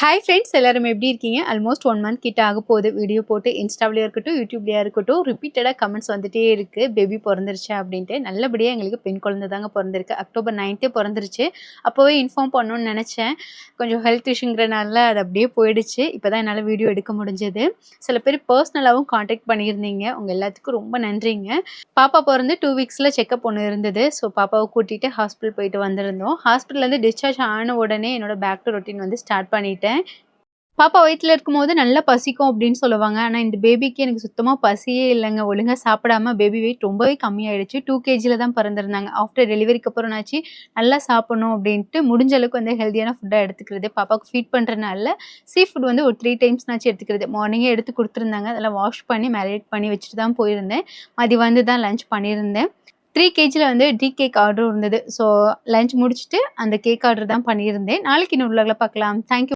Hi friends எல்லாரும் எப்படி இருக்கீங்க? ஆல்மோஸ்ட் 1 மந்த் கிட்ட ஆக போகுது. வீடியோ போட்டு இன்ஸ்டாவிலயா இருக்கட்டும், யூடியூப்லயா இருக்கட்டும், ரிப்பீட்டடா கமெண்ட்ஸ் வந்துட்டே இருக்கு. பேபி பொறந்துருச்சா அப்படின்ட்டு. நல்லபடியா எங்களுக்கு பெண் குழந்தை தாங்க பொறந்திருக்கு. அக்டோபர் 9 பொறந்துருச்சு. அப்போவே இன்ஃபார்ம் பண்ணணும்னு நெனச்சேன். கொஞ்சம் ஹெல்த் இஷ்யூங்கிறனால அது அப்படியே போயிடுச்சு. இப்போ தான் என்னால வீடியோ எடுக்க முடிஞ்சது. சில பேர் பர்சனலாவும் கான்டாக்ட் பண்ணியிருந்தீங்க. உங்க எல்லாத்துக்கும் ரொம்ப நன்றிங்க. பாப்பா பொறந்து 2 வீக்ஸ்ல செக்கப் ஒண்ணு இருந்தது. ஸோ பாப்பாவ கூட்டிட்டு ஹாஸ்பிட்டல் போயிட்டு வந்திருந்தோம். ஹாஸ்பிட்டல்லேருந்து டிஸ்சார்ஜ் ஆன உடனே என்னோட பேக் டு ரொட்டீன் வந்து ஸ்டார்ட் பண்ணிட்டேன். பாப்பா வயித்துல இருக்கும்போது நல்லா பசிக்கும் அப்படின்னு சொல்லுவாங்க. ஆனா இந்த பேபிக்கு எனக்கு சுத்தமா பசியே இல்லங்க. ஒழுங்கா சாப்பிடாம பேபி வெயிட் ரொம்பவே கம்மியாயிடுச்சு. 2 கேஜில தான் பிறந்திருந்தாங்க. ஆஃப்டர் டெலிவரிக்கு அப்புறம் என்னாச்சு, நல்லா சாப்பிடணும் அப்படின்ட்டு முடிஞ்ச அளவுக்கு வந்து ஹெல்தியான ஃபுட்டா எடுத்துக்கிறது. பாப்பாவுக்கு ஃபீட் பண்றனால சீ ஃபுட் வந்து ஒரு 3 டைம்ஸ்னாச்சும் எடுத்துக்கிறது. மார்னிங்கே எடுத்து குடுத்துருந்தாங்க. அதெல்லாம் வாஷ் பண்ணி மேரினேட் பண்ணி வச்சுட்டு தான் போயிருந்தேன். மதியம் வந்து தான் லஞ்ச் பண்ணியிருந்தேன். 3 கேஜில வந்து டீ கேக் ஆர்டரும் இருந்தது. ஸோ லஞ்ச் முடிச்சுட்டு அந்த கேக் ஆர்டர் தான் பண்ணியிருந்தேன். நாளைக்கு இன்னொரு விலாக்ல பார்க்கலாம். Thank you.